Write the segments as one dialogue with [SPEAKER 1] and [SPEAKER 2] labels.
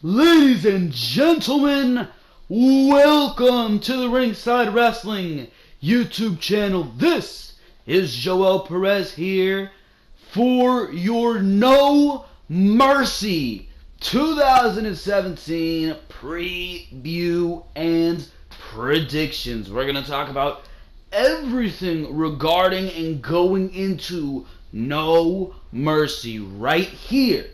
[SPEAKER 1] Ladies and gentlemen, welcome to the Ringside Wrestling YouTube channel. This is Joel Perez here for your No Mercy 2017 preview and predictions. We're going to talk about everything regarding and going into No Mercy right here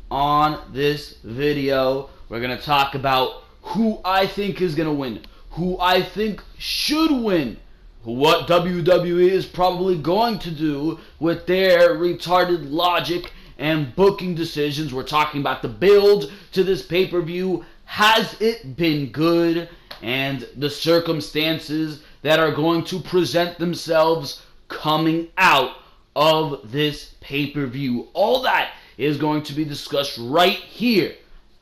[SPEAKER 1] on this video. We're going to talk about who I think is going to win, who I think should win, what WWE is probably going to do with their retarded logic and booking decisions. We're talking about the build to this pay-per-view. Has it been good? And the circumstances that are going to present themselves coming out of this pay-per-view. All that is going to be discussed right here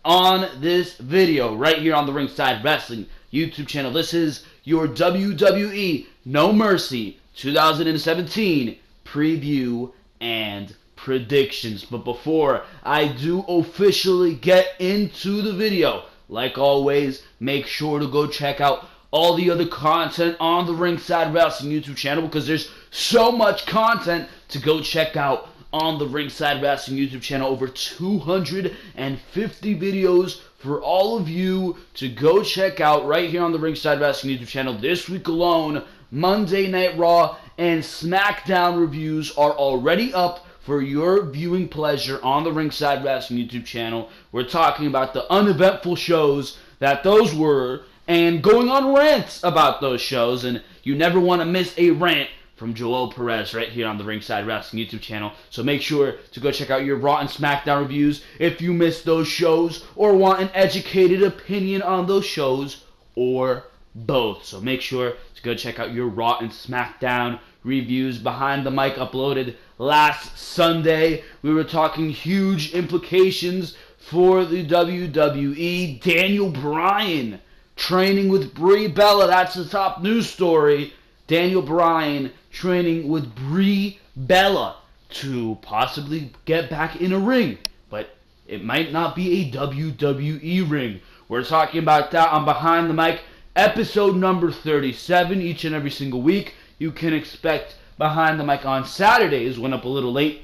[SPEAKER 1] on this video, right here on the Ringside Wrestling YouTube channel. This is your WWE No Mercy 2017 preview and predictions. But before I do officially get into the video, like always, make sure to go check out all the other content on the Ringside Wrestling YouTube channel, because there's so much content to go check out on the Ringside Wrestling YouTube channel. Over 250 videos for all of you to go check out right here on the Ringside Wrestling YouTube channel. This week alone, Monday Night Raw and Smackdown reviews are already up for your viewing pleasure on the Ringside Wrestling YouTube channel. We're talking about the uneventful shows that those were, and going on rants about those shows, and you never want to miss a rant from Joel Perez right here on the Ringside Wrestling YouTube channel. So make sure to go check out your Raw and Smackdown reviews if you missed those shows or want an educated opinion on those shows, or both. So make sure to go check out your Raw and Smackdown reviews. Behind the Mic uploaded last Sunday. We were talking huge implications for the WWE. Daniel Bryan training with Brie Bella. That's the top news story. Daniel Bryan training with Brie Bella to possibly get back in a ring, but it might not be a WWE ring. We're talking about that on Behind the Mic, episode number 37. Each and every single week, you can expect Behind the Mic on Saturdays. Went up a little late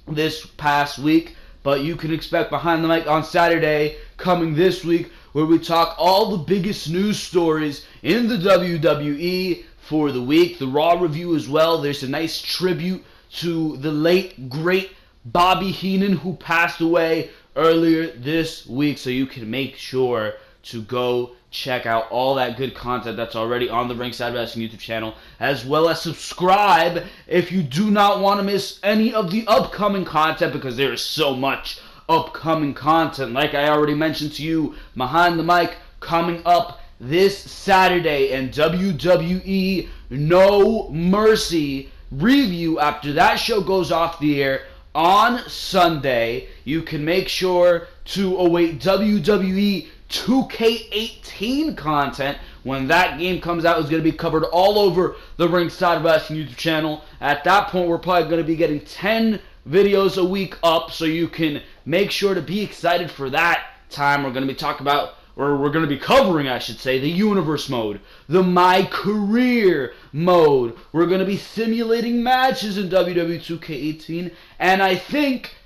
[SPEAKER 1] this past week, but you can expect Behind the Mic on Saturday coming this week, where we talk all the biggest news stories in the WWE for the week. The Raw review as well. There's a nice tribute to the late, great Bobby Heenan, who passed away earlier this week. So you can make sure to go check out all that good content that's already on the Ringside Wrestling YouTube channel, as well as subscribe if you do not want to miss any of the upcoming content, because there is so much upcoming content. Like I already mentioned to you, Behind the Mic coming up this Saturday, and WWE No Mercy review after that show goes off the air on Sunday. You can make sure to await WWE 2K18 content when that game comes out. It's going to be covered all over the Ringside Wrestling YouTube channel. At that point, we're probably going to be getting 10 videos a week up, so you can make sure to be excited for that time. We're going to be talking about, or we're going to be covering, I should say, the Universe mode, the My Career mode. We're going to be simulating matches in WWE 2K18, and I think,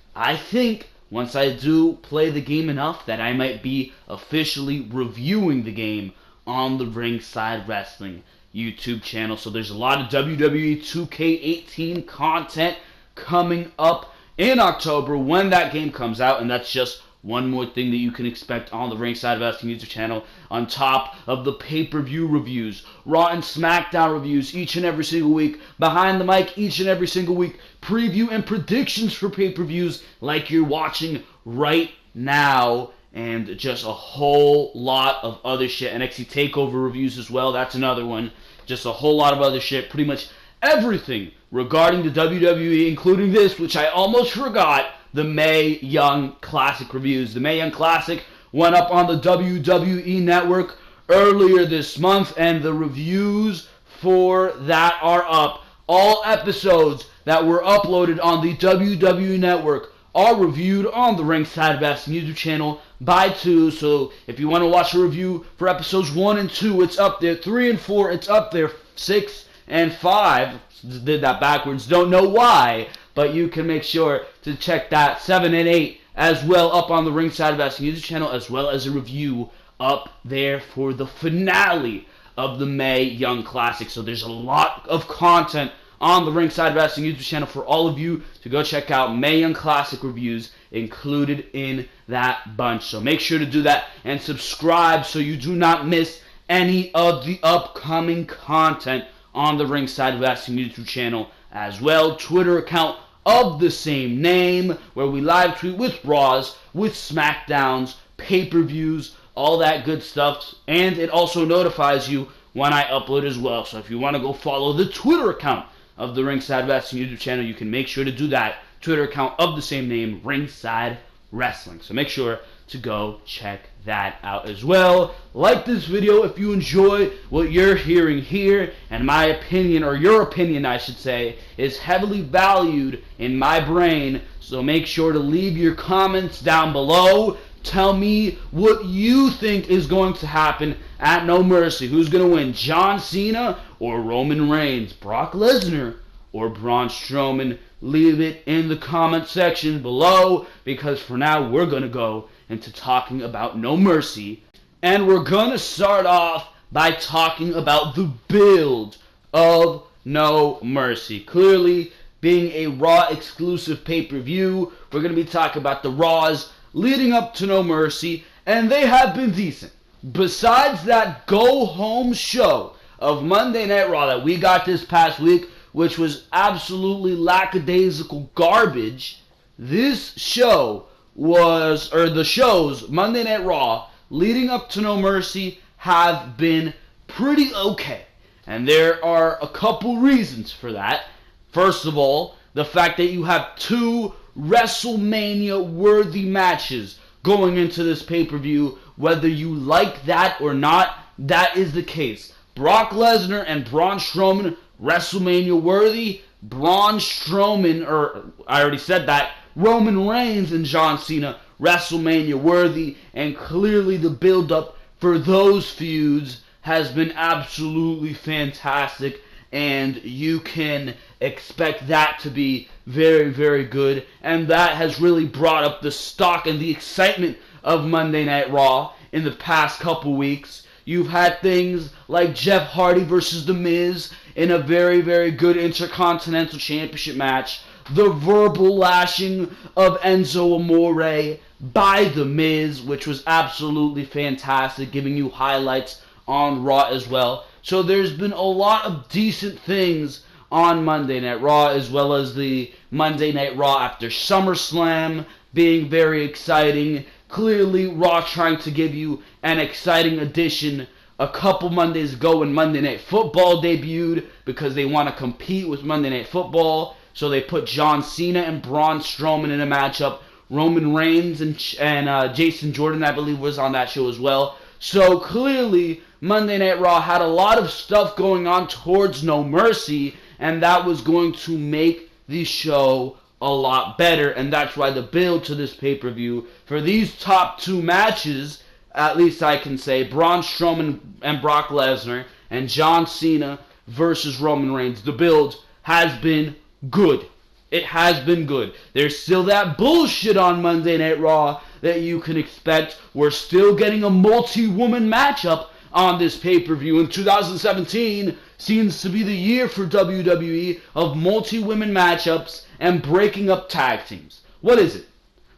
[SPEAKER 1] once I do play the game enough, that I might be officially reviewing the game on the Ringside Wrestling YouTube channel. So there's a lot of WWE 2K18 content coming up in October when that game comes out, and that's just one more thing that you can expect on the Ringside Wrestling YouTube channel, on top of the pay-per-view reviews, Raw and Smackdown reviews each and every single week, Behind the Mic each and every single week, preview and predictions for pay-per-views like you're watching right now, and just a whole lot of other shit. NXT TakeOver reviews as well, that's another one. Just a whole lot of other shit, pretty much everything regarding the WWE, including this, which I almost forgot, the Mae Young Classic reviews. The Mae Young Classic went up on the WWE Network earlier this month, and the reviews for that are up. All episodes that were uploaded on the WWE Network are reviewed on the Ringside Wrestling YouTube channel by 2. So if you want to watch a review for episodes 1 and 2, it's up there. 3 and 4, it's up there. 6 and 5, did that backwards, don't know why, but you can make sure to check that. 7 and 8 as well up on the Ringside Wrestling YouTube channel, as well as a review up there for the finale of the Mae Young Classic. So there's a lot of content on the Ringside Wrestling YouTube channel for all of you to go check out. Mae Young Classic reviews included in that bunch. So make sure to do that and subscribe so you do not miss any of the upcoming content on the Ringside Wrestling YouTube channel as well. Twitter account of the same name, where we live tweet with Raws, with Smackdowns, pay-per-views, all that good stuff, and it also notifies you when I upload as well. So if you want to go follow the Twitter account of the Ringside Wrestling YouTube channel, you can make sure to do that. Twitter account of the same name, Ringside Wrestling. So make sure to go check that out as well. Like this video if you enjoy what you're hearing here, and my opinion, or your opinion I should say, is heavily valued in my brain. So make sure to leave your comments down below. Tell me what you think is going to happen at No Mercy. Who's going to win, John Cena or Roman Reigns? Brock Lesnar or Braun Strowman? Leave it in the comment section below, because for now we're going to go into talking about No Mercy. And we're going to start off by talking about the build of No Mercy. Clearly, being a Raw exclusive pay-per-view, we're going to be talking about the Raws leading up to No Mercy, and they have been decent. Besides that go-home show of Monday Night Raw that we got this past week, which was absolutely lackadaisical garbage, this show was, or the shows, Monday Night Raw, leading up to No Mercy, have been pretty okay. And there are a couple reasons for that. First of all, the fact that you have 2 WrestleMania-worthy matches going into this pay-per-view. Whether you like that or not, that is the case. Brock Lesnar and Braun Strowman, WrestleMania-worthy. Braun Strowman, or I already said that, Roman Reigns and John Cena, WrestleMania-worthy. And clearly the build-up for those feuds has been absolutely fantastic, and you can expect that to be very, very good. And that has really brought up the stock and the excitement of Monday Night Raw in the past couple weeks. You've had things like Jeff Hardy versus The Miz in a very, very good Intercontinental Championship match. The verbal lashing of Enzo Amore by The Miz, which was absolutely fantastic, giving you highlights on Raw as well. So there's been a lot of decent things on Monday Night Raw, as well as the Monday Night Raw after SummerSlam being very exciting. Clearly, Raw trying to give you an exciting addition a couple Mondays ago when Monday Night Football debuted, because they want to compete with Monday Night Football. So they put John Cena and Braun Strowman in a matchup. Roman Reigns and Jason Jordan, I believe, was on that show as well. So clearly, Monday Night Raw had a lot of stuff going on towards No Mercy, and that was going to make the show a lot better. And that's why the build to this pay-per-view for these top 2 matches, at least I can say, Braun Strowman and Brock Lesnar and John Cena versus Roman Reigns, the build has been good. It has been good. There's still that bullshit on Monday Night Raw that you can expect. We're still getting a multi-woman matchup on this pay-per-view. In 2017 seems to be the year for WWE of multi-women matchups and breaking up tag teams. What is it?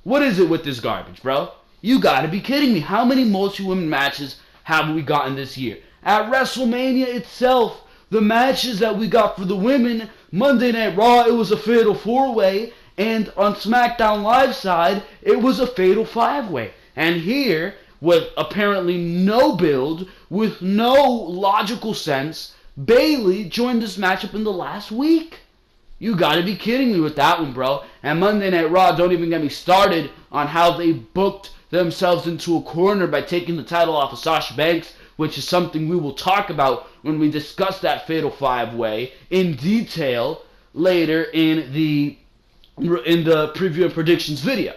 [SPEAKER 1] What is it with this garbage, bro? You gotta be kidding me. How many multi-women matches have we gotten this year? At WrestleMania itself, the matches that we got for the women, Monday Night Raw, it was a Fatal 4-Way, and on SmackDown Live side, it was a Fatal 5-Way. And here, with apparently no build, with no logical sense, Bayley joined this matchup in the last week. You gotta be kidding me with that one, bro. And Monday Night Raw, don't even get me started on how they booked themselves into a corner by taking the title off of Sasha Banks, which is something we will talk about when we discuss that Fatal 5-Way in detail later in the in the preview and predictions video.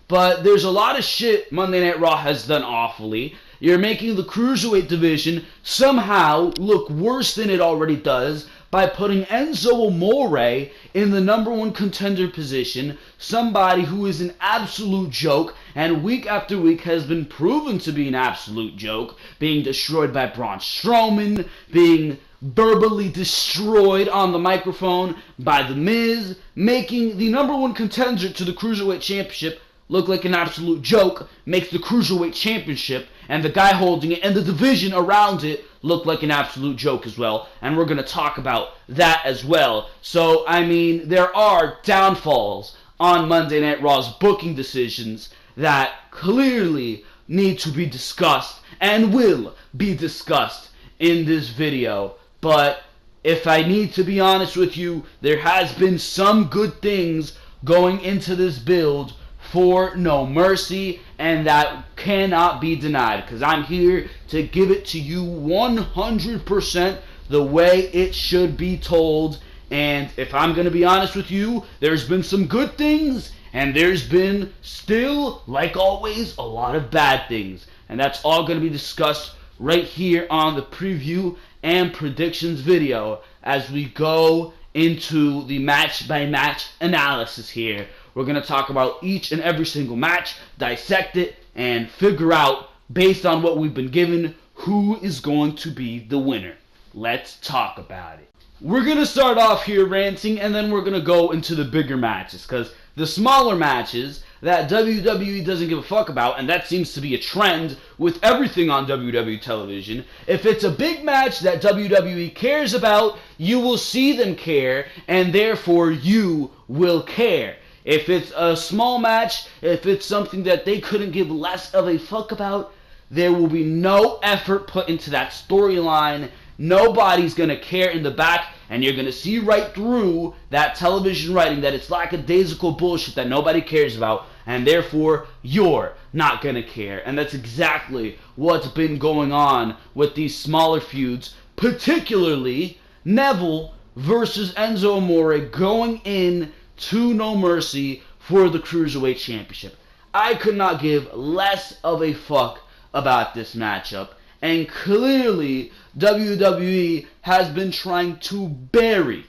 [SPEAKER 1] But there's a lot of shit Monday Night Raw has done awfully. You're making the Cruiserweight division somehow look worse than it already does by putting Enzo Amore in the number one contender position, somebody who is an absolute joke and week after week has been proven to be an absolute joke, being destroyed by Braun Strowman, being verbally destroyed on the microphone by The Miz, making the number one contender to the Cruiserweight Championship look like an absolute joke, makes the Cruiserweight Championship and the guy holding it and the division around it look like an absolute joke as well. And we're going to talk about that as well. So, I mean, there are downfalls on Monday Night Raw's booking decisions that clearly need to be discussed and will be discussed in this video. But if I need to be honest with you, there has been some good things going into this build for No Mercy, and that cannot be denied, because I'm here to give it to you 100% the way it should be told. And if I'm going to be honest with you, there's been some good things, and there's been still, like always, a lot of bad things. And that's all going to be discussed right here on the preview and predictions video as we go into the match-by-match analysis here. We're going to talk about each and every single match, dissect it, and figure out, based on what we've been given, who is going to be the winner. Let's talk about it. We're going to start off here ranting, and then we're going to go into the bigger matches, because the smaller matches that WWE doesn't give a fuck about, and that seems to be a trend with everything on WWE television. If it's a big match that WWE cares about, you will see them care, and therefore you will care. If it's a small match, if it's something that they couldn't give less of a fuck about, there will be no effort put into that storyline. Nobody's going to care in the back, and you're going to see right through that television writing that it's lackadaisical bullshit that nobody cares about, and therefore you're not going to care. And that's exactly what's been going on with these smaller feuds, particularly Neville versus Enzo Amore going in to No Mercy for the Cruiserweight Championship. I could not give less of a fuck about this matchup, and clearly WWE has been trying to bury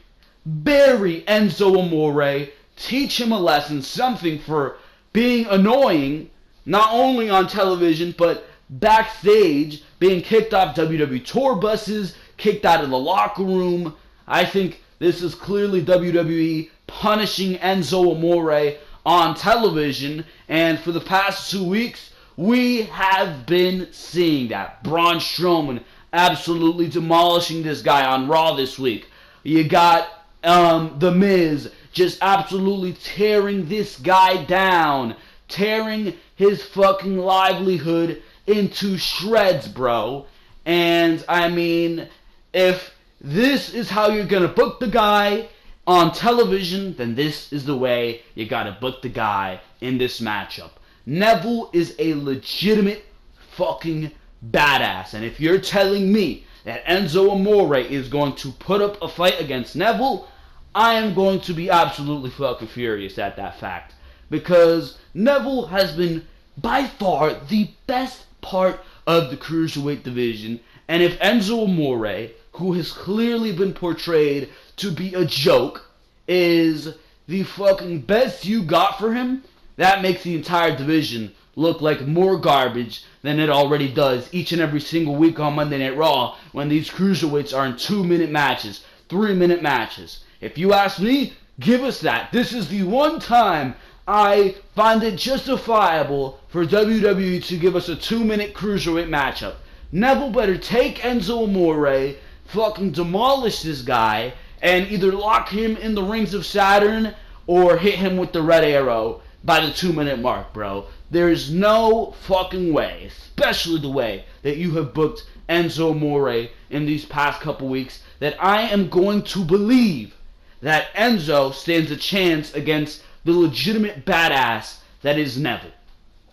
[SPEAKER 1] Enzo Amore, teach him a lesson, something for being annoying, not only on television, but backstage, being kicked off WWE tour buses, kicked out of the locker room. I think this is clearly WWE punishing Enzo Amore on television, and for the past 2 weeks, we have been seeing that. Braun Strowman absolutely demolishing this guy on Raw this week. You got The Miz just absolutely tearing this guy down, tearing his fucking livelihood into shreds, bro. And, I mean, if this is how you're gonna book the guy on television, then this is the way you gotta book the guy in this matchup. Neville is a legitimate fucking badass, and if you're telling me that Enzo Amore is going to put up a fight against Neville, I am going to be absolutely fucking furious at that fact, because Neville has been by far the best part of the Cruiserweight division, and if Enzo Amore, who has clearly been portrayed to be a joke, is the fucking best you got for him, that makes the entire division look like more garbage than it already does each and every single week on Monday Night Raw when these cruiserweights are in 2-minute matches, 3-minute matches. If you ask me, give us that. This is the one time I find it justifiable for WWE to give us a 2-minute cruiserweight matchup. Neville better take Enzo Amore, fucking demolish this guy, and either lock him in the rings of Saturn or hit him with the red arrow by the 2-minute mark, bro. There is no fucking way, especially the way that you have booked Enzo Amore in these past couple weeks, that I am going to believe that Enzo stands a chance against the legitimate badass that is Neville.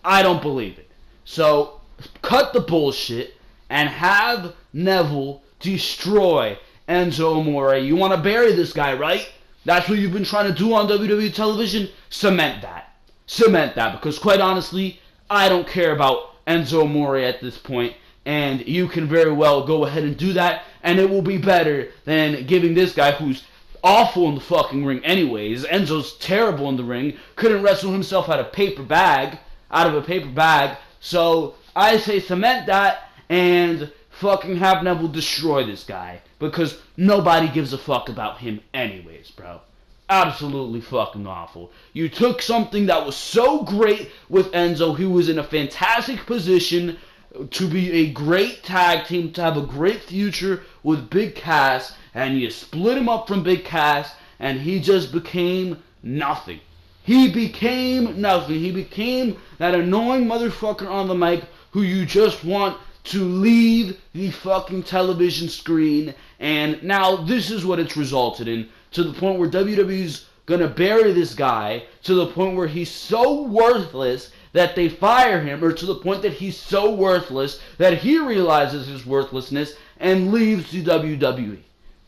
[SPEAKER 1] I don't believe it. So, cut the bullshit and have Neville destroy Enzo Amore. You want to bury this guy, right? That's what you've been trying to do on WWE television? Cement that. Cement that, because quite honestly, I don't care about Enzo Amore at this point, and you can very well go ahead and do that, and it will be better than giving this guy, who's awful in the fucking ring anyways. Enzo's terrible in the ring, couldn't wrestle himself out of a paper bag, so I say cement that and fucking have Neville destroy this guy, because nobody gives a fuck about him anyways, bro. Absolutely fucking awful. You took something that was so great with Enzo. He was in a fantastic position to be a great tag team, to have a great future with Big Cass, and you split him up from Big Cass, and he just became nothing. He became nothing. He became that annoying motherfucker on the mic who you just want to leave the fucking television screen, and now this is what it's resulted in, to the point where WWE's gonna bury this guy, to the point where he's so worthless that they fire him, or to the point that he's so worthless that he realizes his worthlessness and leaves the WWE.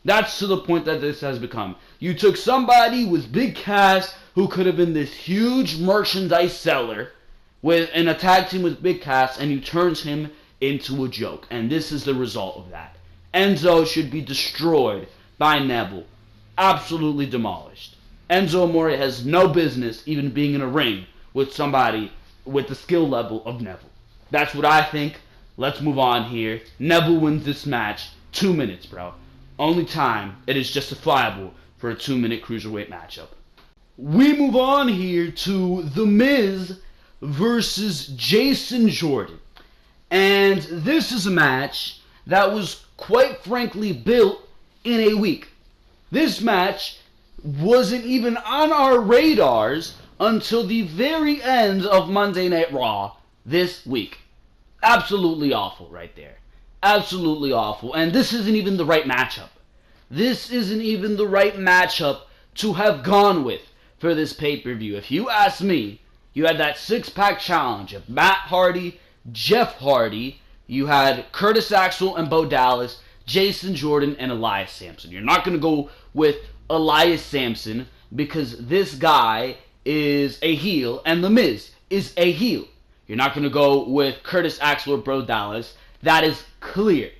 [SPEAKER 1] That's to the point that this has become. You took somebody with Big Cass who could have been this huge merchandise seller in a tag team with Big Cass, and you turned him into a joke. And this is the result of that. Enzo should be destroyed by Neville. Absolutely demolished. Enzo Amore has no business even being in a ring with somebody with the skill level of Neville. That's what I think. Let's move on here. Neville wins this match. 2 minutes, bro. Only time it is justifiable for a 2-minute cruiserweight matchup. We move on here to The Miz versus Jason Jordan. And this is a match that was quite frankly built in a week. This match wasn't even on our radars until the very end of Monday Night Raw this week. Absolutely awful right there. Absolutely awful. And this isn't even the right matchup. This isn't even the right matchup to have gone with for this pay-per-view. If you ask me, you had that six-pack challenge of Matt Hardy, Jeff Hardy, you had Curtis Axel and Bo Dallas, Jason Jordan, and Elias Sampson. You're not going to go with Elias Sampson because this guy is a heel and The Miz is a heel. You're not going to go with Curtis Axel or Bo Dallas. That is clear.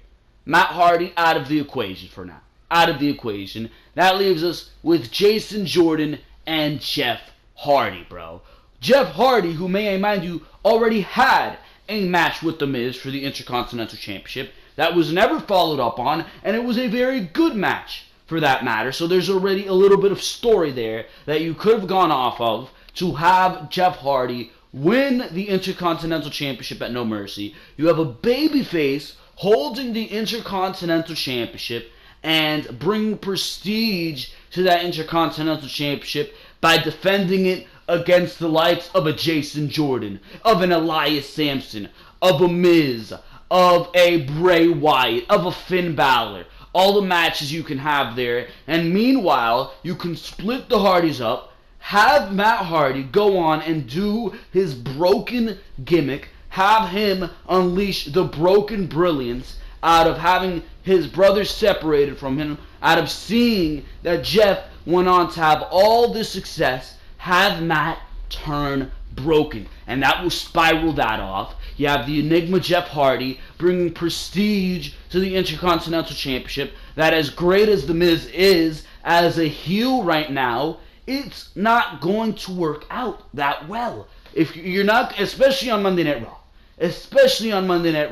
[SPEAKER 1] Matt Hardy out of the equation for now. Out of the equation. That leaves us with Jason Jordan and Jeff Hardy, bro. Jeff Hardy, who may I mind you, already had a match with The Miz for the Intercontinental Championship that was never followed up on, and it was a very good match for that matter. So there's already a little bit of story there that you could have gone off of to have Jeff Hardy win the Intercontinental Championship at No Mercy. You have a babyface holding the Intercontinental Championship and bring prestige to that Intercontinental Championship by defending it against the likes of a Jason Jordan, of an Elias Sampson, of a Miz, of a Bray Wyatt, of a Finn Balor. All the matches you can have there. And meanwhile, you can split the Hardys up, have Matt Hardy go on and do his broken gimmick, have him unleash the broken brilliance out of having his brothers separated from him, out of seeing that Jeff went on to have all this success, have Matt turn broken. And that will spiral that off. You have the Enigma Jeff Hardy bringing prestige to the Intercontinental Championship. That as great as The Miz is as a heel right now, it's not going to work out that well. If you're not, especially on Monday Night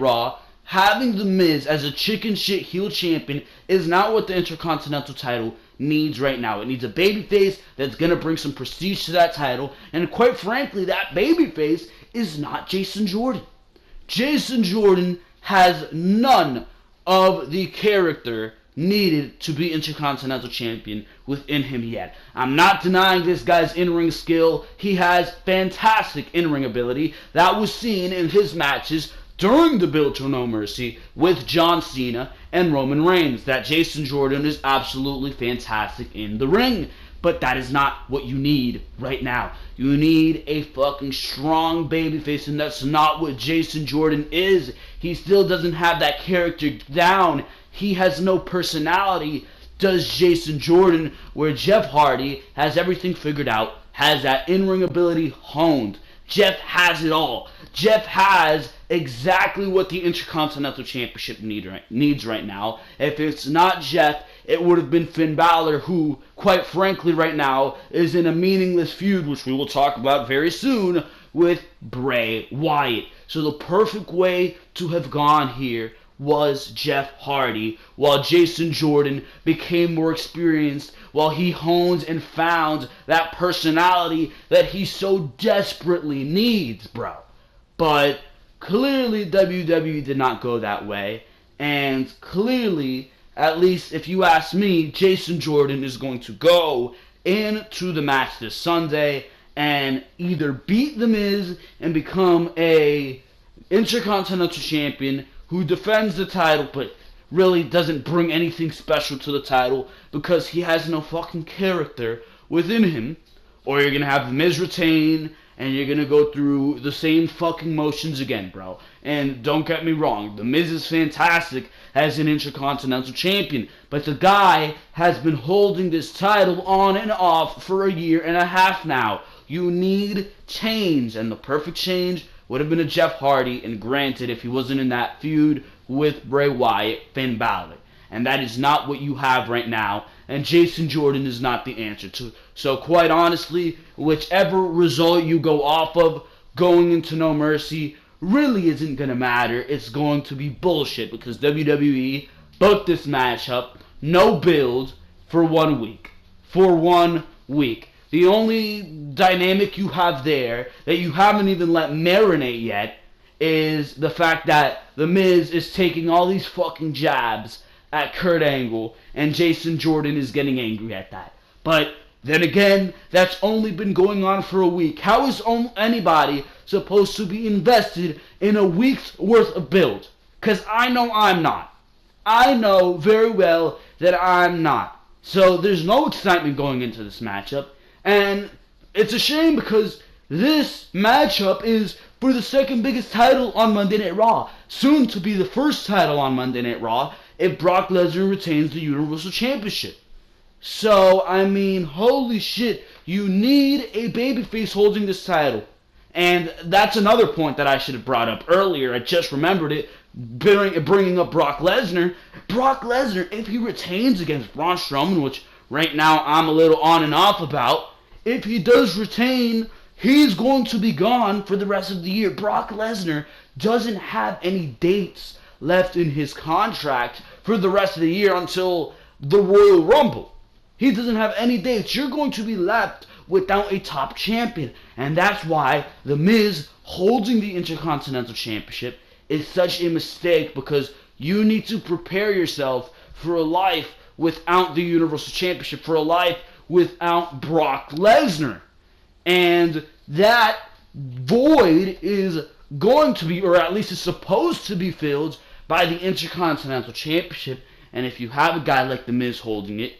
[SPEAKER 1] Raw, having The Miz as a chicken shit heel champion is not what the Intercontinental title needs right now. It needs a babyface that's going to bring some prestige to that title. And quite frankly, that babyface is not Jason Jordan. Jason Jordan has none of the character needed to be Intercontinental Champion within him yet. I'm not denying this guy's in-ring skill. He has fantastic in-ring ability. That was seen in his matches during the Build to No Mercy with John Cena and Roman Reigns. That Jason Jordan is absolutely fantastic in the ring. But that is not what you need right now. You need a fucking strong babyface, and that's not what Jason Jordan is. He still doesn't have that character down. He has no personality does Jason Jordan, where Jeff Hardy has everything figured out, has that in-ring ability honed. Jeff has it all. Jeff has exactly what the Intercontinental Championship needs right now. If it's not Jeff, it would have been Finn Balor, who, quite frankly, right now is in a meaningless feud, which we will talk about very soon, with Bray Wyatt. So the perfect way to have gone here was Jeff Hardy, while Jason Jordan became more experienced, while he honed and found that personality that he so desperately needs, bro. But clearly WWE did not go that way, and clearly, at least if you ask me, Jason Jordan is going to go into the match this Sunday and either beat The Miz and become a Intercontinental Champion who defends the title but really doesn't bring anything special to the title because he has no fucking character within him, or you're going to have The Miz retain and you're going to go through the same fucking motions again, bro. And don't get me wrong, The Miz is fantastic as an Intercontinental Champion, but the guy has been holding this title on and off for a year and a half now. You need change, and the perfect change would have been a Jeff Hardy, and granted, if he wasn't in that feud with Bray Wyatt, Finn Balor. And that is not what you have right now, and Jason Jordan is not the answer to. So quite honestly, whichever result you go off of, going into No Mercy really isn't going to matter. It's going to be bullshit, because WWE booked this matchup, no build, for 1 week. For 1 week. The only dynamic you have there that you haven't even let marinate yet is the fact that The Miz is taking all these fucking jabs at Kurt Angle and Jason Jordan is getting angry at that. But then again, that's only been going on for a week. How is anybody supposed to be invested in a week's worth of build? Because I know I'm not. I know very well that I'm not. So there's no excitement going into this matchup. And it's a shame because this matchup is for the second biggest title on Monday Night Raw. Soon to be the first title on Monday Night Raw if Brock Lesnar retains the Universal Championship. So, I mean, holy shit, you need a babyface holding this title. And that's another point that I should have brought up earlier. I just remembered it, bringing up Brock Lesnar. Brock Lesnar, if he retains against Braun Strowman, which right now I'm a little on and off about, if he does retain, he's going to be gone for the rest of the year. Brock Lesnar doesn't have any dates left in his contract for the rest of the year until the Royal Rumble. He doesn't have any dates. You're going to be left without a top champion. And that's why The Miz holding the Intercontinental Championship is such a mistake, because you need to prepare yourself for a life without the Universal Championship, for a life without Brock Lesnar. And that void is going to be, or at least is supposed to be, filled by the Intercontinental Championship. And if you have a guy like The Miz holding it,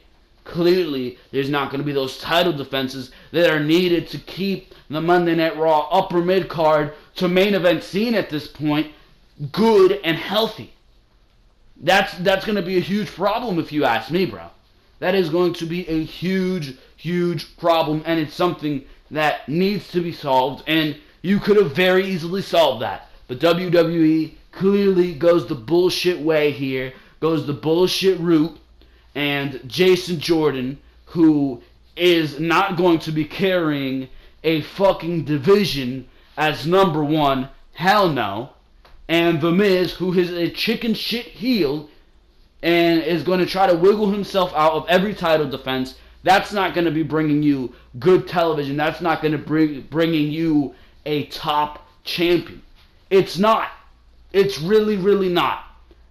[SPEAKER 1] clearly there's not going to be those title defenses that are needed to keep the Monday Night Raw upper mid card to main event scene at this point good and healthy. That's going to be a huge problem if you ask me, bro. That is going to be a huge, huge problem, and it's something that needs to be solved, and you could have very easily solved that. But WWE clearly goes the bullshit way here, goes the bullshit route, and Jason Jordan, who is not going to be carrying a fucking division as number one, hell no, and The Miz, who is a chicken shit heel, and is going to try to wiggle himself out of every title defense. That's not going to be bringing you good television. That's not going to bringing you a top champion. It's not. It's really, really not.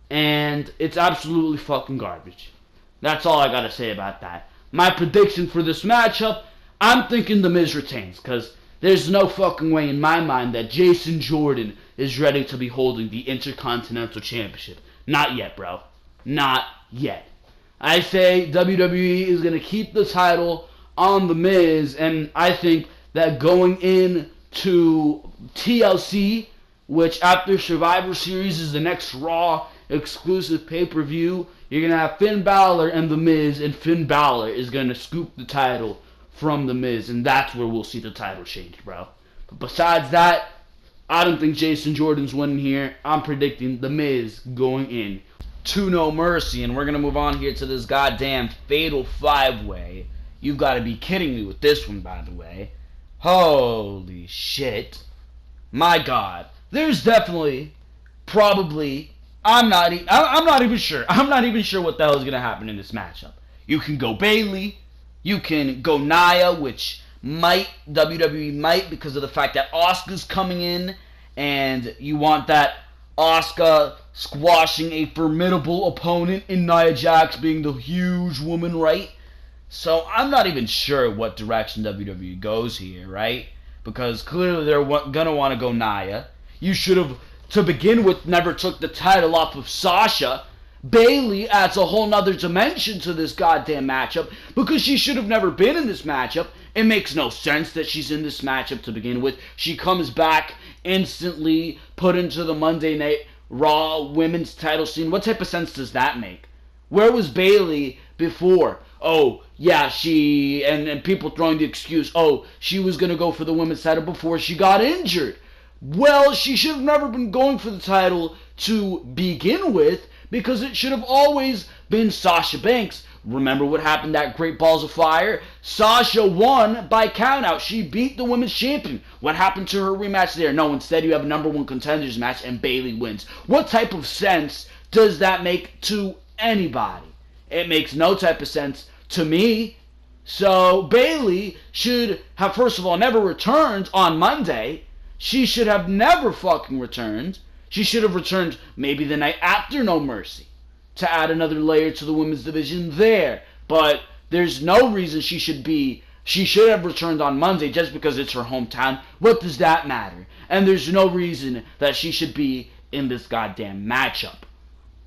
[SPEAKER 1] And it's absolutely fucking garbage. That's all I got to say about that. My prediction for this matchup, I'm thinking The Miz retains, because there's no fucking way in my mind that Jason Jordan is ready to be holding the Intercontinental Championship. Not yet, bro. Not yet. I say WWE is going to keep the title on The Miz, and I think that going into TLC, which after Survivor Series is the next Raw, exclusive pay-per-view. You're going to have Finn Balor and The Miz, and Finn Balor is going to scoop the title from The Miz, and that's where we'll see the title change, bro. But besides that, I don't think Jason Jordan's winning here. I'm predicting The Miz going in to No Mercy, and we're going to move on here to this goddamn Fatal 5-Way. You've got to be kidding me with this one, by the way. Holy shit. My God. There's definitely, probably, I'm not even sure. I'm not even sure what the hell is going to happen in this matchup. You can go Bayley. You can go Nia, which WWE might, because of the fact that Asuka's coming in, and you want that Asuka squashing a formidable opponent in Nia Jax being the huge woman, right? So I'm not even sure what direction WWE goes here, right? Because clearly they're going to want to go Nia. You should have, to begin with, never took the title off of Sasha. Bayley adds a whole nother dimension to this goddamn matchup because she should have never been in this matchup. It makes no sense that she's in this matchup to begin with. She comes back instantly, put into the Monday Night Raw women's title scene. What type of sense does that make? Where was Bayley before? Oh, yeah, and people throwing the excuse, oh, she was going to go for the women's title before she got injured. Well, she should have never been going for the title to begin with, because it should have always been Sasha Banks. Remember what happened at Great Balls of Fire? Sasha won by countout. She beat the women's champion. What happened to her rematch there? No, instead you have a number one contenders match and Bayley wins. What type of sense does that make to anybody? It makes no type of sense to me. So Bayley should have, first of all, never returned on Monday. She should have never fucking returned. She should have returned maybe the night after No Mercy to add another layer to the women's division there. But there's no reason she should have returned on Monday just because it's her hometown. What does that matter? And there's no reason that she should be in this goddamn matchup.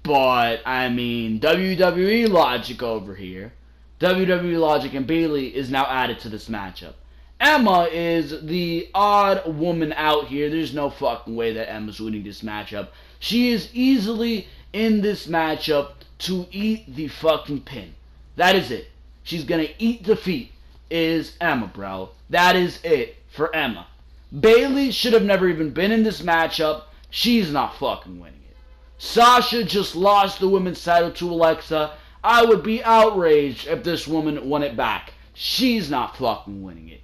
[SPEAKER 1] But, I mean, WWE logic over here. WWE logic, and Bayley is now added to this matchup. Emma is the odd woman out here. There's no fucking way that Emma's winning this matchup. She is easily in this matchup to eat the fucking pin. That is it. She's gonna eat defeat, is Emma, bro. That is it for Emma. Bayley should have never even been in this matchup. She's not fucking winning it. Sasha just lost the women's title to Alexa. I would be outraged if this woman won it back. She's not fucking winning it.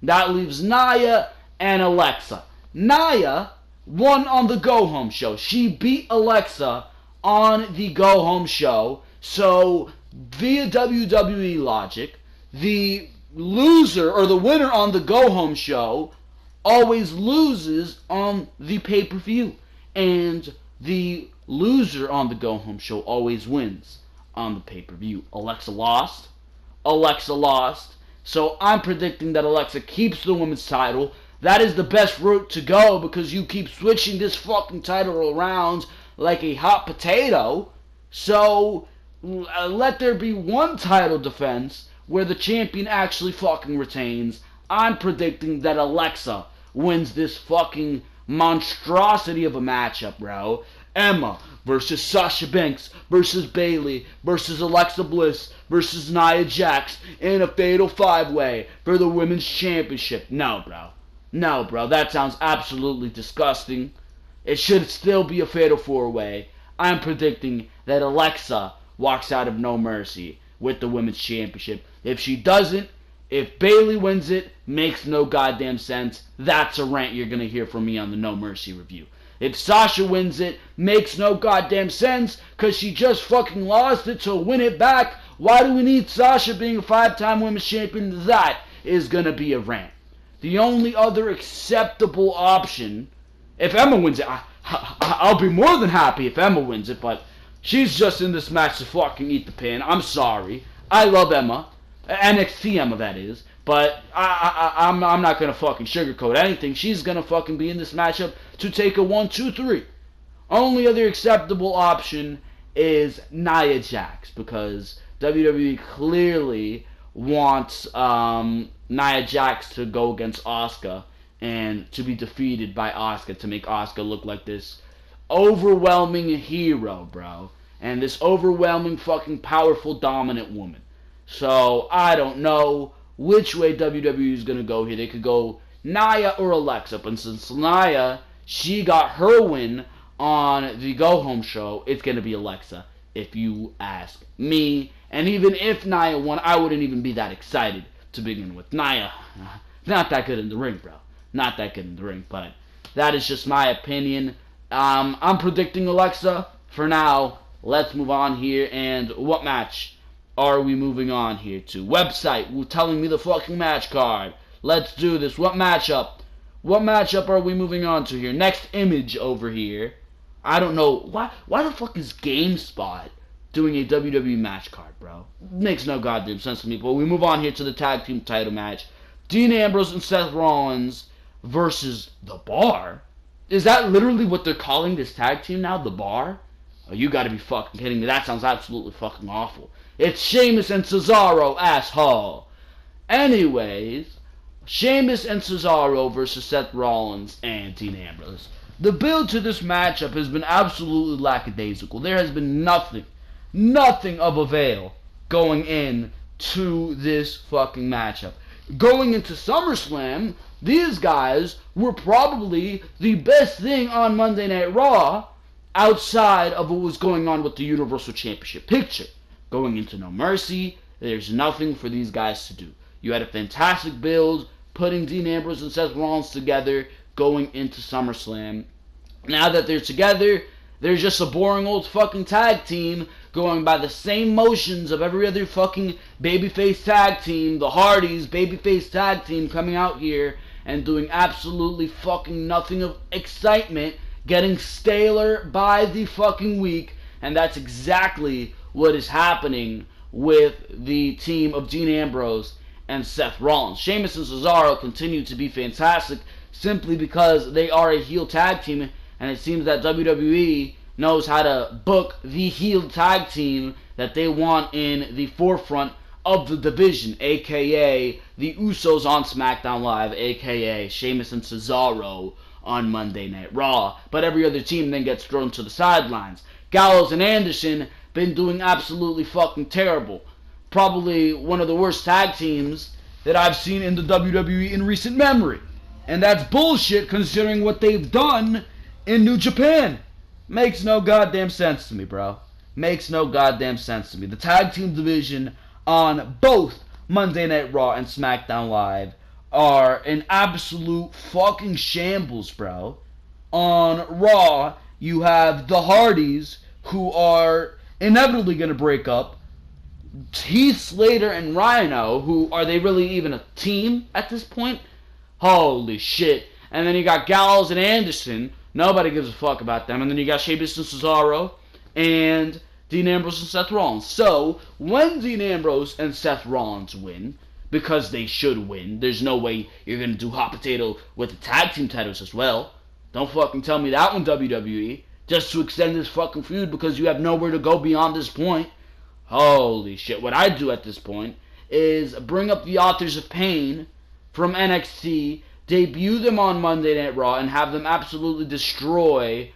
[SPEAKER 1] That leaves Nia and Alexa. Nia won on the Go Home show. She beat Alexa on the Go Home show. So, via WWE logic, the loser or the winner on the Go Home show always loses on the pay-per-view. And the loser on the Go Home show always wins on the pay-per-view. Alexa lost. So I'm predicting that Alexa keeps the women's title. That is the best route to go because you keep switching this fucking title around like a hot potato. So let there be one title defense where the champion actually fucking retains. I'm predicting that Alexa wins this fucking monstrosity of a matchup, bro. Emma versus Sasha Banks versus Bayley versus Alexa Bliss versus Nia Jax in a fatal 5-way for the women's championship. No, bro. That sounds absolutely disgusting. It should still be a fatal 4-way. I'm predicting that Alexa walks out of No Mercy with the women's championship. If she doesn't, if Bayley wins it, makes no goddamn sense. That's a rant you're going to hear from me on the No Mercy review. If Sasha wins it, makes no goddamn sense, because she just fucking lost it to win it back. Why do we need Sasha being a 5-time women's champion? That is going to be a rant. The only other acceptable option, if Emma wins it, I'll be more than happy if Emma wins it, but she's just in this match to fucking eat the pin. I'm sorry. I love Emma. NXT Emma, that is. But I'm not going to fucking sugarcoat anything. She's going to fucking be in this matchup to take a 1, 2, 3. Only other acceptable option is Nia Jax, because WWE clearly wants Nia Jax to go against Asuka and to be defeated by Asuka to make Asuka look like this overwhelming hero, bro. And this overwhelming, fucking powerful, dominant woman. So, I don't know which way WWE is going to go here. They could go Nia or Alexa. But since Nia, she got her win on the Go Home show, it's going to be Alexa, if you ask me. And even if Nia won, I wouldn't even be that excited to begin with. Nia, not that good in the ring, bro. Not that good in the ring, but that is just my opinion. I'm predicting Alexa for now. Let's move on here. And what match are we moving on here to? Website telling me the fucking match card. Let's do this. What matchup? What matchup are we moving on to here? Next image over here. I don't know. Why the fuck is GameSpot doing a WWE match card, bro? Makes no goddamn sense to me. But we move on here to the tag team title match. Dean Ambrose and Seth Rollins versus The Bar. Is that literally what they're calling this tag team now? The Bar? Oh, you gotta be fucking kidding me. That sounds absolutely fucking awful. It's Sheamus and Cesaro, asshole. Anyways, Sheamus and Cesaro versus Seth Rollins and Dean Ambrose. The build to this matchup has been absolutely lackadaisical. There has been nothing of avail going in to this fucking matchup. Going into SummerSlam, these guys were probably the best thing on Monday Night Raw outside of what was going on with the Universal Championship picture. Going into No Mercy, there's nothing for these guys to do. You had a fantastic build, putting Dean Ambrose and Seth Rollins together, going into SummerSlam. Now that they're together, they're just a boring old fucking tag team going by the same motions of every other fucking babyface tag team. The Hardys babyface tag team coming out here and doing absolutely fucking nothing of excitement, getting staler by the fucking week, and that's exactly what is happening with the team of Dean Ambrose and Seth Rollins. Sheamus and Cesaro continue to be fantastic simply because they are a heel tag team, and it seems that WWE knows how to book the heel tag team that they want in the forefront of the division, aka the Usos on Smackdown Live, aka Sheamus and Cesaro on Monday Night Raw. But every other team then gets thrown to the sidelines. Gallows and Anderson been doing absolutely fucking terrible. Probably one of the worst tag teams that I've seen in the WWE in recent memory. And that's bullshit considering what they've done in New Japan. Makes no goddamn sense to me, bro. Makes no goddamn sense to me. The tag team division on both Monday Night Raw and SmackDown Live are an absolute fucking shambles, bro. On Raw, you have the Hardys, who are inevitably going to break up. Heath Slater and Rhino, who, are they really even a team at this point? Holy shit. And then you got Gallows and Anderson. Nobody gives a fuck about them. And then you got Sheamus and Cesaro and Dean Ambrose and Seth Rollins. So, when Dean Ambrose and Seth Rollins win, because they should win, there's no way you're going to do hot potato with the tag team titles as well. Don't fucking tell me that one, WWE. Just to extend this fucking feud because you have nowhere to go beyond this point. Holy shit. What I'd do at this point is bring up the Authors of Pain from NXT, debut them on Monday Night Raw, and have them absolutely destroy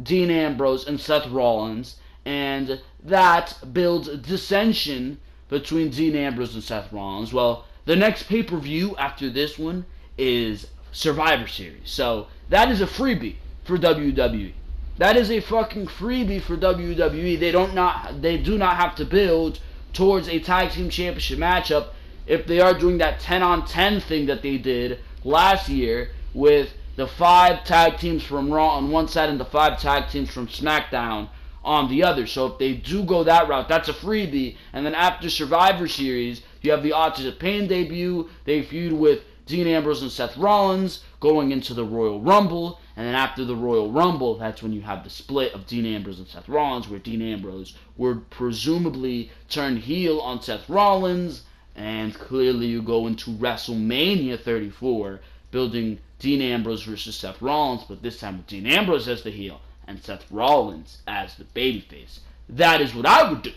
[SPEAKER 1] Dean Ambrose and Seth Rollins. And that builds dissension between Dean Ambrose and Seth Rollins. Well, the next pay-per-view after this one is Survivor Series. So, that is a freebie for WWE. That is a fucking freebie for WWE. They do not have to build towards a tag team championship matchup if they are doing that 10-on-10 thing that they did last year with the 5 tag teams from Raw on one side and the 5 tag teams from SmackDown on the other. So if they do go that route, that's a freebie. And then after Survivor Series, you have the Authors of Pain debut. They feud with Dean Ambrose and Seth Rollins going into the Royal Rumble. And then after the Royal Rumble, that's when you have the split of Dean Ambrose and Seth Rollins, where Dean Ambrose would presumably turn heel on Seth Rollins. And clearly you go into WrestleMania 34, building Dean Ambrose versus Seth Rollins, but this time with Dean Ambrose as the heel and Seth Rollins as the babyface. That is what I would do.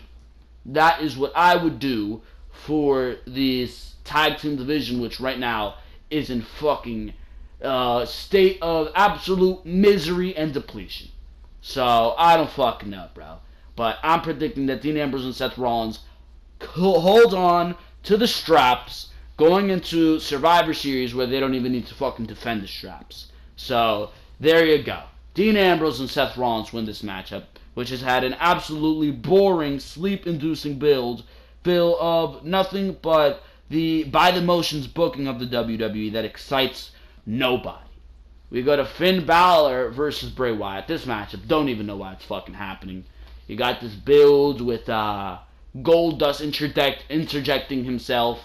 [SPEAKER 1] That is what I would do for this tag team division, which right now is in fucking state of absolute misery and depletion. So, I don't fucking know, bro. But I'm predicting that Dean Ambrose and Seth Rollins hold on to the straps going into Survivor Series where they don't even need to fucking defend the straps. So, there you go. Dean Ambrose and Seth Rollins win this matchup, which has had an absolutely boring, sleep-inducing build of nothing but the by-the-motions booking of the WWE that excites nobody. We go to Finn Balor versus Bray Wyatt. This matchup, don't even know why it's fucking happening. You got this build with Goldust interjecting himself,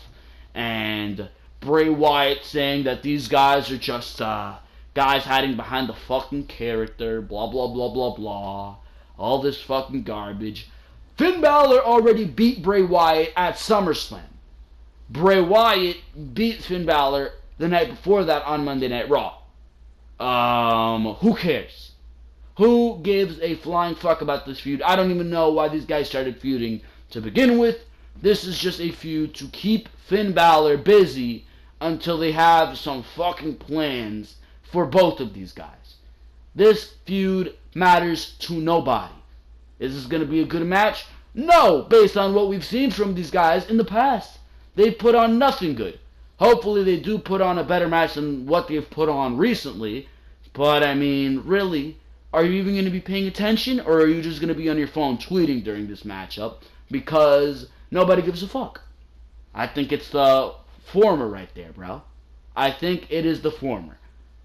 [SPEAKER 1] and Bray Wyatt saying that these guys are just guys hiding behind the fucking character, blah blah blah blah blah. All this fucking garbage. Finn Balor already beat Bray Wyatt at SummerSlam. Bray Wyatt beat Finn Balor the night before that on Monday Night Raw. Who cares? Who gives a flying fuck about this feud? I don't even know why these guys started feuding to begin with. This is just a feud to keep Finn Balor busy until they have some fucking plans for both of these guys. This feud matters to nobody. Is this going to be a good match? No, based on what we've seen from these guys in the past. They put on nothing good. Hopefully they do put on a better match than what they've put on recently. But, I mean, really, are you even going to be paying attention? Or are you just going to be on your phone tweeting during this matchup? Because nobody gives a fuck. I think it's the former right there, bro. I think it is the former.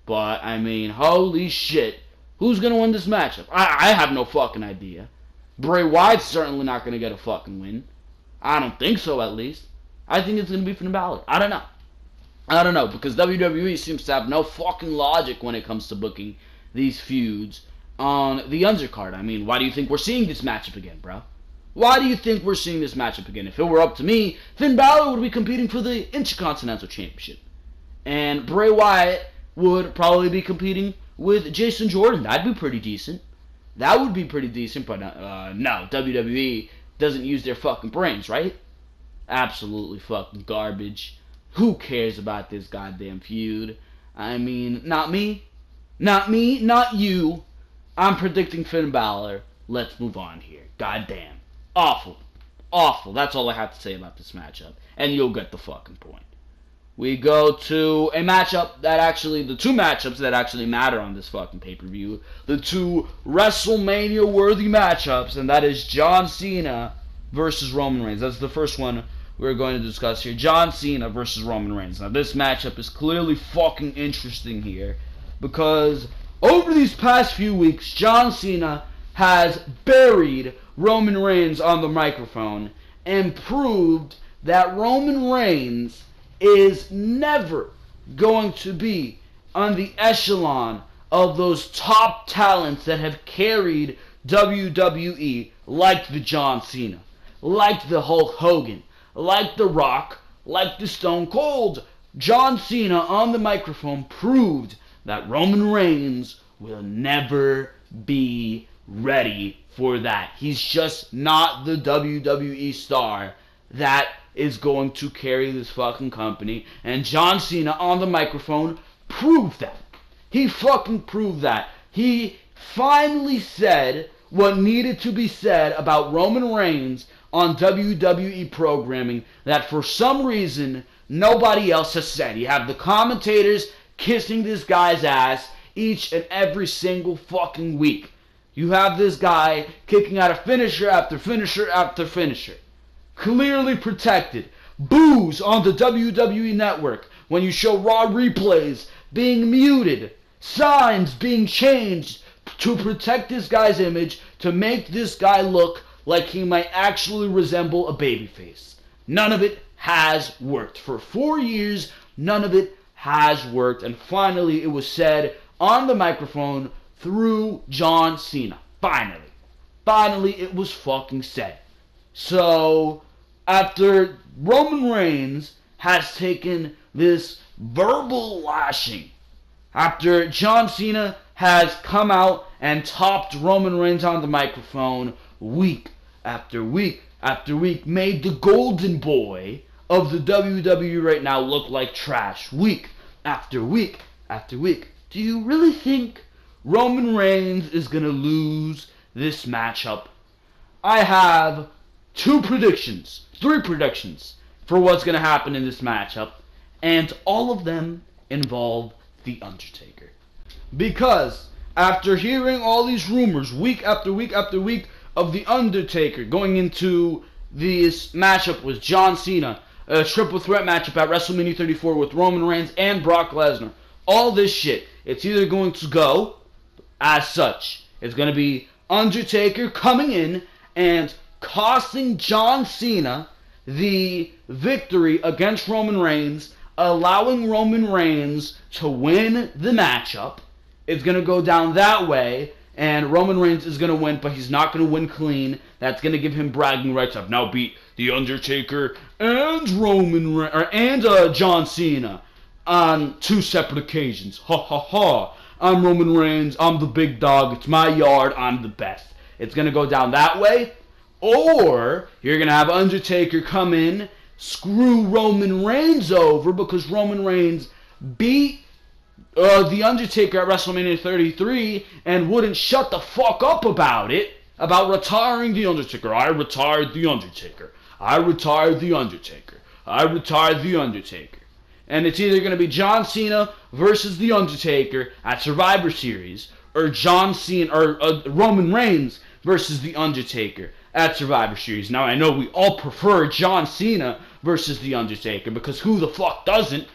[SPEAKER 1] But, I mean, holy shit. Who's going to win this matchup? I have no fucking idea. Bray Wyatt's certainly not going to get a fucking win. I don't think so, at least. I think it's going to be Finn Balor. I don't know, because WWE seems to have no fucking logic when it comes to booking these feuds on the undercard. I mean, why do you think we're seeing this matchup again, bro? Why do you think we're seeing this matchup again? If it were up to me, Finn Balor would be competing for the Intercontinental Championship. And Bray Wyatt would probably be competing with Jason Jordan. That'd be pretty decent. That would be pretty decent, but no, WWE doesn't use their fucking brains, right? Absolutely fucking garbage. Who cares about this goddamn feud? I mean, not me, not you. I'm predicting Finn Balor. Let's move on here. Goddamn. Awful. That's all I have to say about this matchup. And you'll get the fucking point. We go to a matchup that actually, the two matchups that actually matter on this fucking pay-per-view. The two WrestleMania-worthy matchups, and that is John Cena versus Roman Reigns. That's the first one we're going to discuss here. John Cena versus Roman Reigns. Now, this matchup is clearly fucking interesting here because over these past few weeks, John Cena has buried Roman Reigns on the microphone and proved that Roman Reigns is never going to be on the echelon of those top talents that have carried WWE, like the John Cena, like the Hulk Hogan, like The Rock, like the Stone Cold. John Cena on the microphone proved that Roman Reigns will never be ready for that. He's just not the WWE star that is going to carry this fucking company. And John Cena on the microphone proved that. He fucking proved that. He finally said what needed to be said about Roman Reigns on WWE programming that for some reason nobody else has said. You have the commentators kissing this guy's ass each and every single fucking week. You have this guy kicking out a finisher after finisher after finisher. Clearly protected. Boos on the WWE Network when you show Raw replays being muted. Signs being changed to protect this guy's image, to make this guy look like he might actually resemble a babyface. None of it has worked. For 4 years, none of it has worked. And finally, it was said on the microphone through John Cena. Finally, it was fucking said. So, after Roman Reigns has taken this verbal lashing, after John Cena has come out and topped Roman Reigns on the microphone week after week after week, made the golden boy of the WWE right now look like trash week after week after week. Do you really think Roman Reigns is going to lose this matchup. I have three predictions for what's going to happen in this matchup, and all of them involve The Undertaker. Because after hearing all these rumors week after week after week of The Undertaker going into this matchup with John Cena, a triple threat matchup at WrestleMania 34 with Roman Reigns and Brock Lesnar, all this shit, it's either going to go as such. It's going to be Undertaker coming in and costing John Cena the victory against Roman Reigns, allowing Roman Reigns to win the matchup. It's going to go down that way, and Roman Reigns is going to win, but he's not going to win clean. That's going to give him bragging rights. I've now beat The Undertaker and John Cena on two separate occasions. Ha ha ha. I'm Roman Reigns. I'm the big dog. It's my yard. I'm the best. It's going to go down that way. Or you're going to have Undertaker come in, screw Roman Reigns over because Roman Reigns beat The Undertaker at WrestleMania 33 and wouldn't shut the fuck up about it, about retiring The Undertaker. I retired The Undertaker. I retired The Undertaker. I retired The Undertaker. And it's either going to be John Cena versus The Undertaker at Survivor Series, or Roman Reigns versus The Undertaker at Survivor Series. Now, I know we all prefer John Cena versus The Undertaker, because who the fuck doesn't?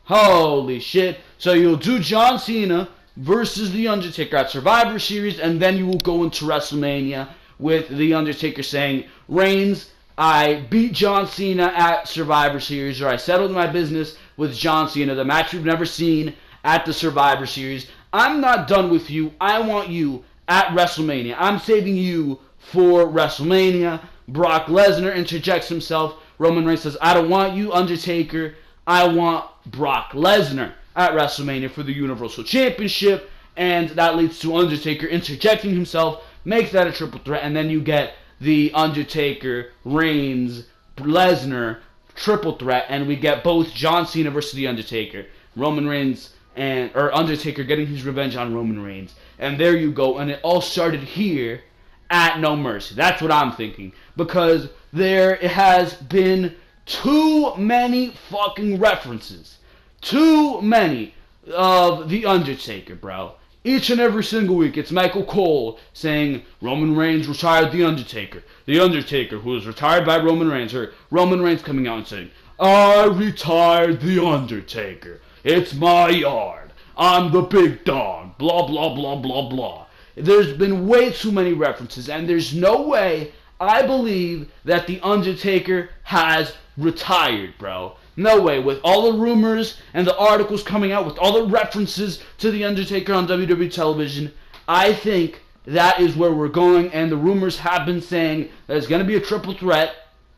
[SPEAKER 1] Holy shit. So you'll do John Cena versus The Undertaker at Survivor Series, and then you will go into WrestleMania with The Undertaker saying, Reigns, I beat John Cena at Survivor Series, or I settled my business with John Cena, the match we've never seen at the Survivor Series. I'm not done with you. I want you at WrestleMania. I'm saving you for WrestleMania. Brock Lesnar interjects himself. Roman Reigns says, I don't want you, Undertaker. I want Brock Lesnar at WrestleMania for the Universal Championship. And that leads to Undertaker interjecting himself, makes that a triple threat, and then you get the Undertaker, Reigns, Lesnar triple threat, and we get both John Cena versus the Undertaker, Roman Reigns Undertaker getting his revenge on Roman Reigns. And there you go, and it all started here at No Mercy. That's what I'm thinking, because there has been too many fucking references, too many of the Undertaker, bro. Each and every single week, it's Michael Cole saying Roman Reigns retired The Undertaker. The Undertaker, who was retired by Roman Reigns, or Roman Reigns coming out and saying, I retired The Undertaker. It's my yard. I'm the big dog. Blah, blah, blah, blah, blah. There's been way too many references, and there's no way I believe that The Undertaker has retired, bro. No way. With all the rumors and the articles coming out, with all the references to The Undertaker on WWE television, I think that is where we're going, and the rumors have been saying that it's going to be a triple threat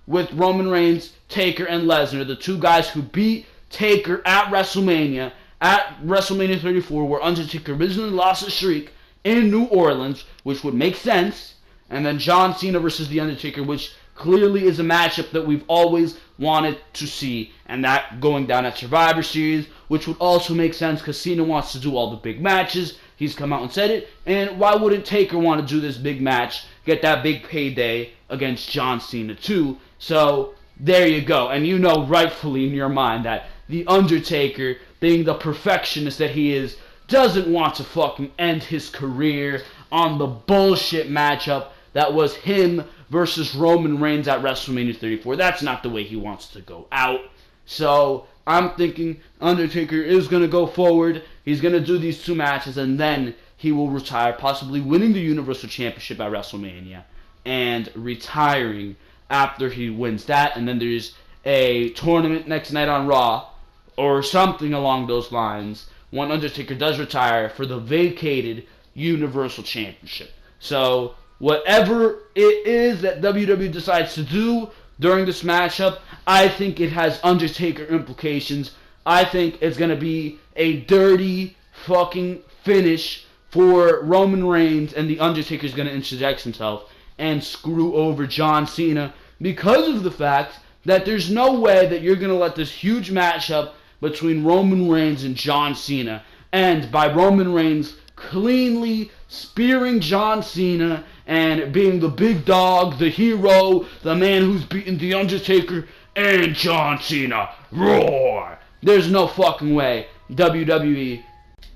[SPEAKER 1] with Roman Reigns, Taker, and Lesnar, the two guys who beat Taker at WrestleMania 34, where Undertaker originally lost a streak in New Orleans, which would make sense, and then John Cena versus The Undertaker, which clearly is a matchup that we've always wanted to see, and that going down at Survivor Series, which would also make sense because Cena wants to do all the big matches. He's come out and said it, and why wouldn't Taker want to do this big match, get that big payday against John Cena too? So there you go, and you know rightfully in your mind that The Undertaker, being the perfectionist that he is, doesn't want to fucking end his career on the bullshit matchup that was him versus Roman Reigns at WrestleMania 34. That's not the way he wants to go out. So I'm thinking Undertaker is going to go forward. He's going to do these two matches, and then he will retire, possibly winning the Universal Championship at WrestleMania and retiring after he wins that. And then there's a tournament next night on Raw or something along those lines when Undertaker does retire for the vacated Universal Championship. So whatever it is that WWE decides to do during this matchup, I think it has Undertaker implications. I think it's going to be a dirty fucking finish for Roman Reigns, and The Undertaker's going to interject himself and screw over John Cena because of the fact that there's no way that you're going to let this huge matchup between Roman Reigns and John Cena end by Roman Reigns cleanly spearing John Cena and being the big dog, the hero, the man who's beaten The Undertaker and John Cena. Roar! There's no fucking way WWE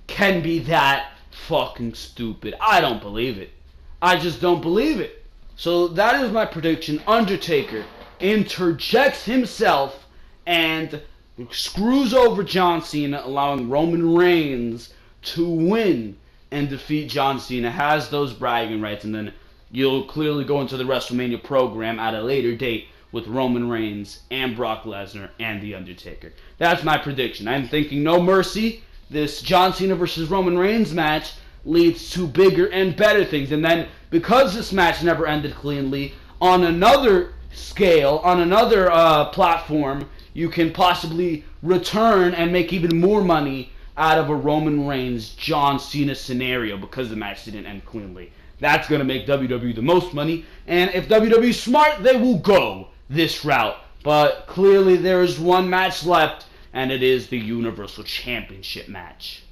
[SPEAKER 1] can be that fucking stupid. I don't believe it. I just don't believe it. So that is my prediction. Undertaker interjects himself and screws over John Cena, allowing Roman Reigns to win and defeat John Cena, has those bragging rights, and then you'll clearly go into the WrestleMania program at a later date with Roman Reigns and Brock Lesnar and The Undertaker. That's my prediction. I'm thinking No Mercy. This John Cena versus Roman Reigns match leads to bigger and better things. And then, because this match never ended cleanly, on another scale, on another platform, you can possibly return and make even more money out of a Roman Reigns John Cena scenario because the match didn't end cleanly. That's going to make WWE the most money, and if WWE's smart, they will go this route. But clearly there is one match left, and it is the Universal Championship match.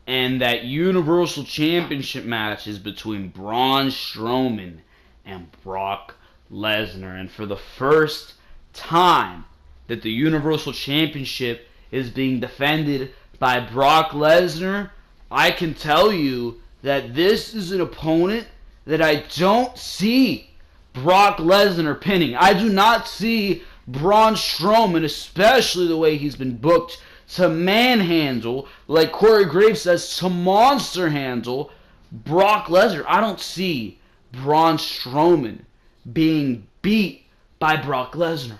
[SPEAKER 1] And that Universal Championship match is between Braun Strowman and Brock Lesnar. And for the first time that the Universal Championship is being defended by Brock Lesnar, I can tell you that this is an opponent that I don't see Brock Lesnar pinning. I do not see Braun Strowman, especially the way he's been booked, to manhandle, like Corey Graves says, to monster handle Brock Lesnar. I don't see Braun Strowman being beat by Brock Lesnar.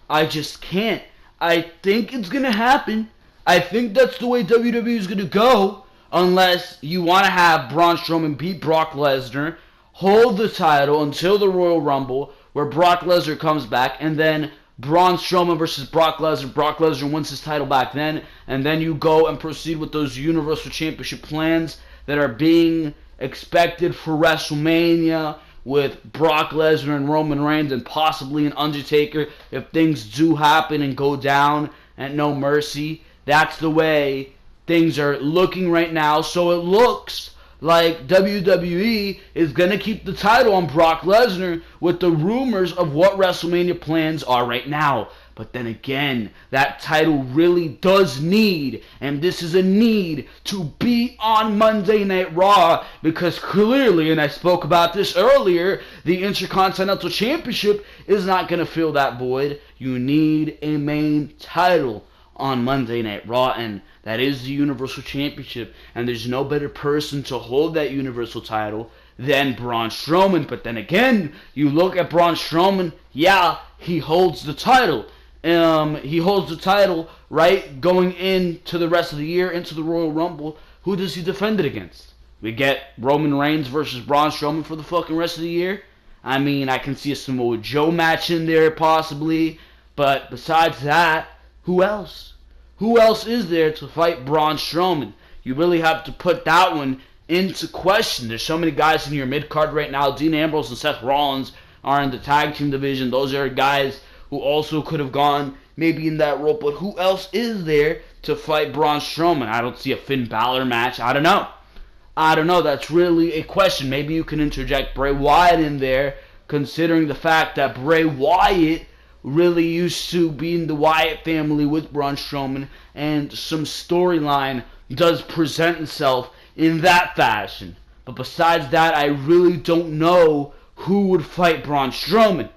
[SPEAKER 1] I just can't. I think it's going to happen. I think that's the way WWE is going to go, unless you want to have Braun Strowman beat Brock Lesnar, hold the title until the Royal Rumble, where Brock Lesnar comes back, and then Braun Strowman versus Brock Lesnar. Brock Lesnar wins his title back then, and then you go and proceed with those Universal Championship plans that are being expected for WrestleMania with Brock Lesnar and Roman Reigns and possibly an Undertaker if things do happen and go down at No Mercy. That's the way things are looking right now. So it looks like WWE is going to keep the title on Brock Lesnar with the rumors of what WrestleMania plans are right now. But then again, that title really does need, and this is a need, to be on Monday Night Raw, because clearly, and I spoke about this earlier, the Intercontinental Championship is not going to fill that void. You need a main title on Monday Night Raw, and that is the Universal Championship, and there's no better person to hold that Universal title than Braun Strowman. But then again, you look at Braun Strowman, yeah, he holds the title. He holds the title, right, going into the rest of the year, into the Royal Rumble. Who does he defend it against? We get Roman Reigns versus Braun Strowman for the fucking rest of the year? I mean, I can see a Samoa Joe match in there, possibly, but besides that, who else? Who else is there to fight Braun Strowman? You really have to put that one into question. There's so many guys in your mid-card right now. Dean Ambrose and Seth Rollins are in the tag team division. Those are guys who also could have gone maybe in that role. But who else is there to fight Braun Strowman? I don't see a Finn Balor match. I don't know. That's really a question. Maybe you can interject Bray Wyatt in there, considering the fact that Bray Wyatt really used to be in the Wyatt family with Braun Strowman, and some storyline does present itself in that fashion. But besides that, I really don't know who would fight Braun Strowman.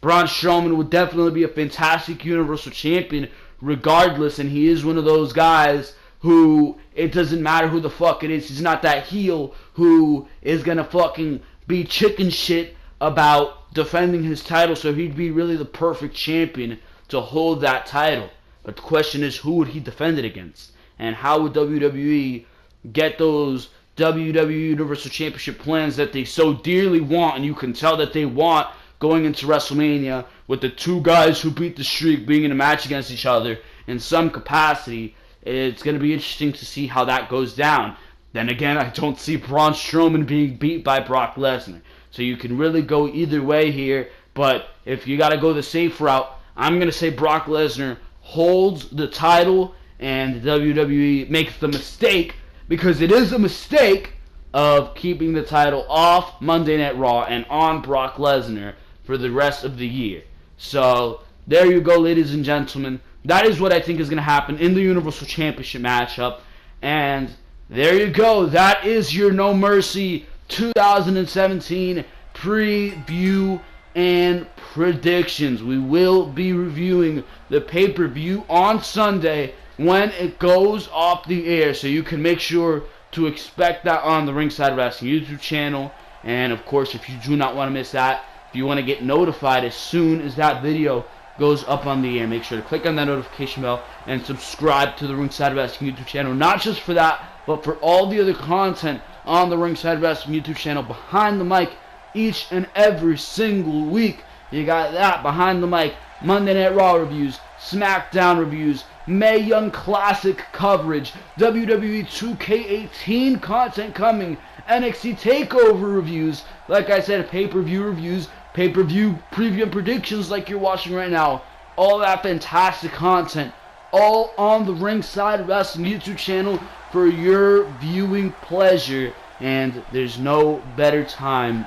[SPEAKER 1] Braun Strowman would definitely be a fantastic Universal Champion regardless, and he is one of those guys who, it doesn't matter who the fuck it is, he's not that heel who is gonna fucking be chicken shit about defending his title, so he'd be really the perfect champion to hold that title. But the question is, who would he defend it against? And how would WWE get those WWE Universal Championship plans that they so dearly want, and you can tell that they want, going into WrestleMania, with the two guys who beat the streak being in a match against each other in some capacity? It's going to be interesting to see how that goes down. Then again, I don't see Braun Strowman being beat by Brock Lesnar. So you can really go either way here, but if you got to go the safe route, I'm going to say Brock Lesnar holds the title and WWE makes the mistake because it is a mistake of keeping the title off Monday Night Raw and on Brock Lesnar for the rest of the year. So, there you go, ladies and gentlemen. That is what I think is going to happen in the Universal Championship matchup. And there you go. That is your No Mercy 2017 preview and predictions. We will be reviewing the pay-per-view on Sunday when it goes off the air. So you can make sure to expect that on the Ringside Wrestling YouTube channel. And of course, if you do not want to miss that, if you want to get notified as soon as that video goes up on the air, make sure to click on that notification bell and subscribe to the Ringside Wrestling YouTube channel. Not just for that, but for all the other content on the Ringside Wrestling YouTube channel behind the mic each and every single week. You got that behind the mic, Monday Night Raw reviews, Smackdown reviews, Mae Young Classic coverage, WWE 2K18 content coming, NXT TakeOver reviews, like I said, pay-per-view reviews, pay-per-view preview and predictions like you're watching right now. All that fantastic content, all on the Ringside Wrestling YouTube channel for your viewing pleasure. And there's no better time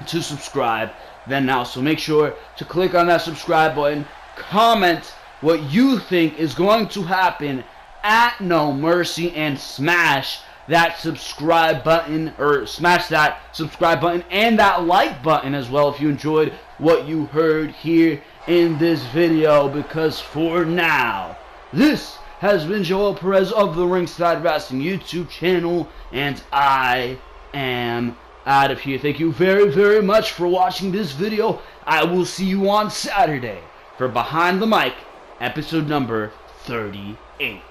[SPEAKER 1] to subscribe than now. So make sure to click on that subscribe button, comment what you think is going to happen at No Mercy, and smash that subscribe button, or smash that subscribe button and that like button as well if you enjoyed what you heard here in this video. Because for now, this has been Joel Perez of the Ringside Wrestling YouTube channel, and I am out of here. Thank you very, very much for watching this video. I will see you on Saturday for Behind the Mic, episode number 38.